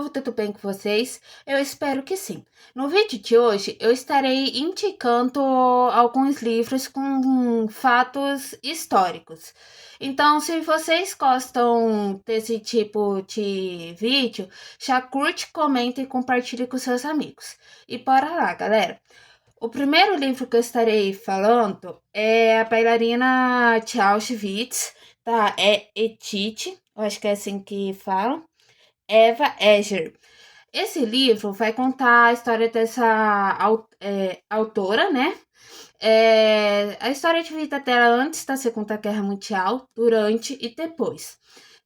povo, tudo bem com vocês? Eu espero que sim. No vídeo de hoje, eu estarei indicando alguns livros com fatos históricos. Então, se vocês gostam desse tipo de vídeo, já curte, comenta e compartilhe com seus amigos. E bora lá, galera! O primeiro livro que eu estarei falando é A Bailarina de Auschwitz, tá? É Edith, eu acho que é assim que falam. Eva Eger. Esse livro vai contar a história dessa autora, né? A história de vida dela antes da Segunda Guerra Mundial, durante e depois.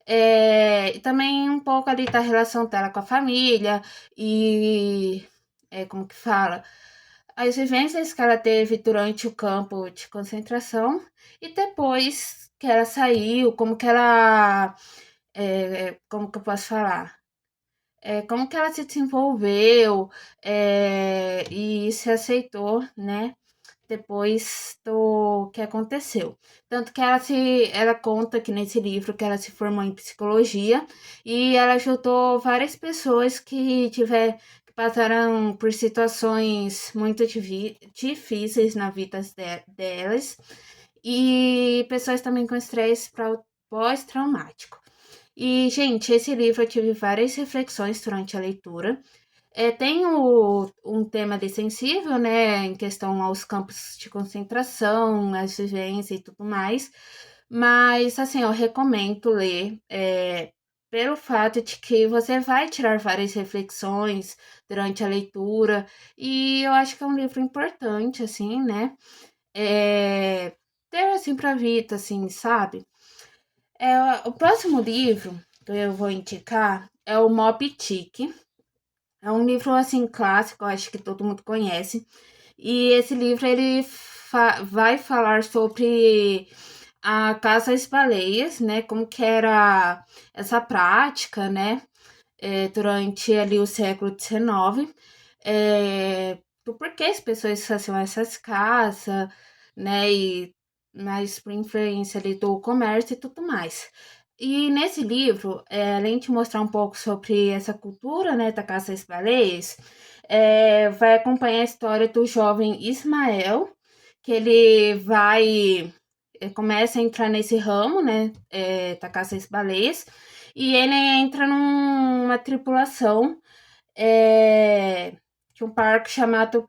E também um pouco ali da relação dela com a família e como que fala? As vivências que ela teve durante o campo de concentração e depois que ela saiu, como que eu posso falar? Como que ela se desenvolveu e se aceitou, né? Depois do que aconteceu. Tanto que ela conta que nesse livro que ela se formou em psicologia e ela ajudou várias pessoas que passaram por situações muito difíceis na vida delas e pessoas também com estresse pós-traumático. E, gente, esse livro eu tive várias reflexões durante a leitura. Tem um tema ali sensível, né, em questão aos campos de concentração, as vivências e tudo mais, mas, assim, eu recomendo ler, pelo fato de que você vai tirar várias reflexões durante a leitura, e eu acho que é um livro importante, assim, né, ter, assim, pra vida, assim, sabe? O próximo livro que eu vou indicar é o Moby Dick. É um livro assim clássico, acho que todo mundo conhece. E esse livro ele vai falar sobre a caça às baleias, né? Como que era essa prática, né? Durante ali o século XIX. Do porquê as pessoas faziam essas caças, né? E mais por influência ali do comércio e tudo mais. E nesse livro, além de mostrar um pouco sobre essa cultura, né, da caça às baleias, vai acompanhar a história do jovem Ismael, que começa a entrar nesse ramo, né, da caça às baleias, e ele entra numa tripulação de um parque chamado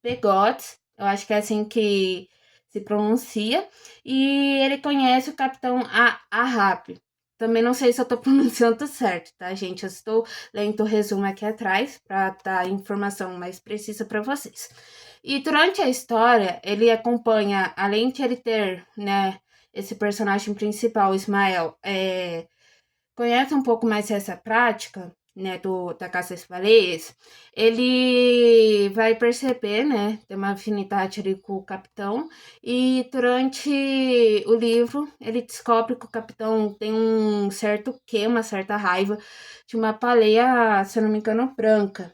Pegotes, eu acho que é assim que se pronuncia, e ele conhece o capitão Ahab. Também não sei se eu tô pronunciando certo, tá, gente? Eu estou lendo o resumo aqui atrás para dar informação mais precisa para vocês. E durante a história, ele acompanha, além de ele ter, né, esse personagem principal, Ismael, conhece um pouco mais essa prática, né, da caça às baleias, ele vai perceber, né, tem uma afinidade ali com o capitão, e durante o livro ele descobre que o capitão tem um certo uma certa raiva de uma baleia, se eu não me engano, branca,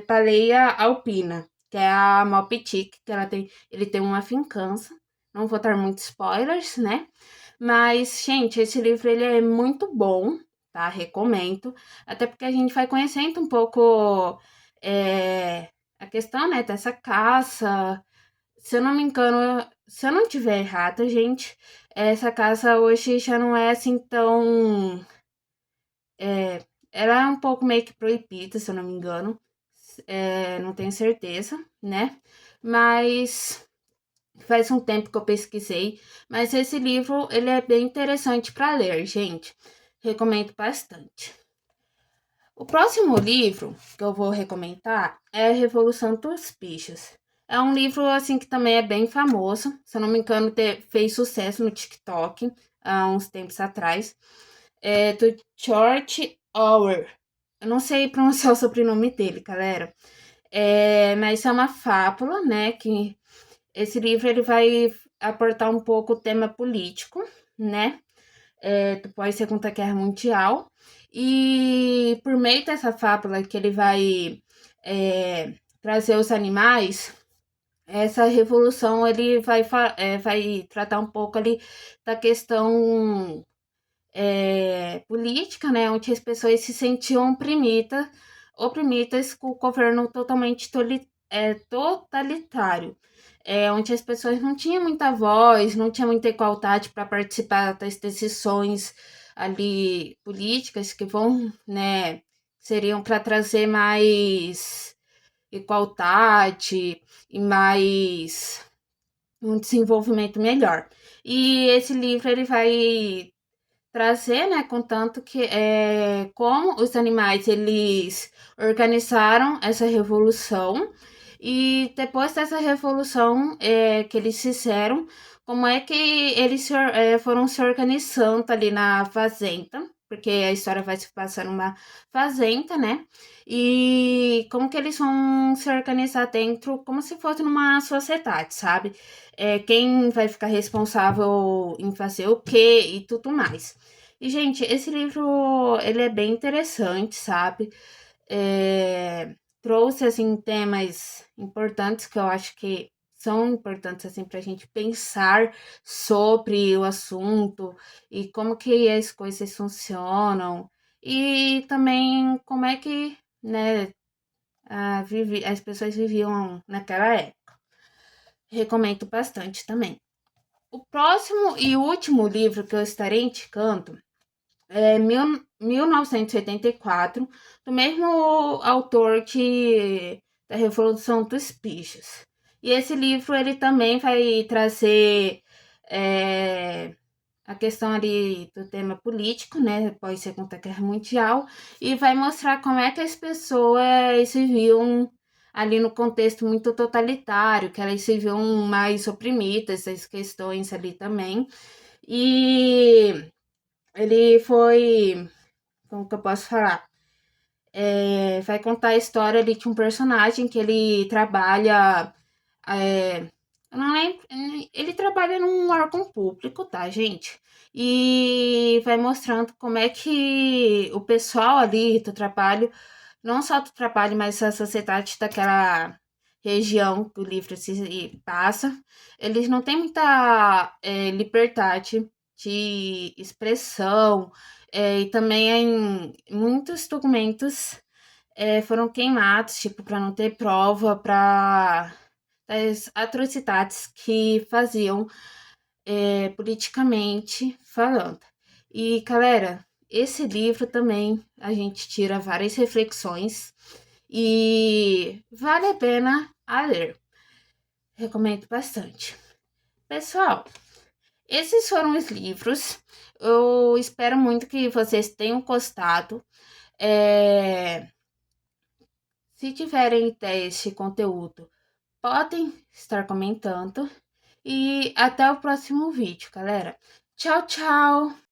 baleia alpina, que é a Moby Dick, que ele tem uma fincança, não vou dar muitos spoilers, né, mas, gente, esse livro ele é muito bom, tá? Recomendo. Até porque a gente vai conhecendo um pouco a questão, né, dessa caça. Se eu não me engano, se eu não tiver errado, gente, essa caça hoje já não é assim tão. Ela é um pouco meio que proibida, se eu não me engano. Não tenho certeza, né? Mas faz um tempo que eu pesquisei, mas esse livro ele é bem interessante para ler, gente. Recomendo bastante. O próximo livro que eu vou recomendar é A Revolução dos Bichos. É um livro assim que também é bem famoso, se eu não me engano, fez sucesso no TikTok há uns tempos atrás. É do George Orwell. Eu não sei pronunciar o sobrenome dele, galera. Mas é uma fábula, né? Que esse livro ele vai aportar um pouco o tema político, né? Do pós-Segunda Guerra Mundial. E por meio dessa fábula que ele vai trazer os animais, essa revolução ele vai tratar um pouco ali da questão política, né, onde as pessoas se sentiam oprimidas com o governo totalmente totalitário, onde as pessoas não tinham muita voz, não tinham muita igualdade para participar das decisões ali políticas que vão, né, seriam para trazer mais igualdade e mais um desenvolvimento melhor. E esse livro ele vai trazer, né, contanto que como os animais eles organizaram essa revolução e depois dessa revolução que eles fizeram, como é que eles foram se organizando ali na fazenda, porque a história vai se passar numa fazenda, né? E como que eles vão se organizar dentro, como se fosse numa sociedade, sabe? Quem vai ficar responsável em fazer o quê e tudo mais. E, gente, esse livro, ele é bem interessante, sabe? Trouxe, assim, temas importantes que eu acho que são importantes, assim, para a gente pensar sobre o assunto e como que as coisas funcionam e também como é que, né, as pessoas viviam naquela época. Recomendo bastante também. O próximo e último livro que eu estarei indicando 1984, do mesmo autor da Revolução dos Bichos. E esse livro ele também vai trazer é, a questão ali do tema político, né, após a Segunda Guerra Mundial, e vai mostrar como é que as pessoas se viam ali no contexto muito totalitário, que elas se viam mais oprimidas, as questões ali também. E ele foi, como que eu posso falar? Vai contar a história ali de um personagem que ele trabalha. É, eu não lembro, ele trabalha num órgão público, tá, gente? E vai mostrando como é que o pessoal ali do trabalho, não só do trabalho, mas a sociedade daquela região que o livro se passa, eles não têm muita liberdade de expressão, e também em muitos documentos foram queimados, tipo, para não ter prova para das atrocidades que faziam politicamente falando. E, galera, esse livro também a gente tira várias reflexões e vale a pena a ler. Recomendo bastante. Pessoal, esses foram os livros. Eu espero muito que vocês tenham gostado. Se tiverem ideias de conteúdo, podem estar comentando. E até o próximo vídeo, galera. Tchau, tchau!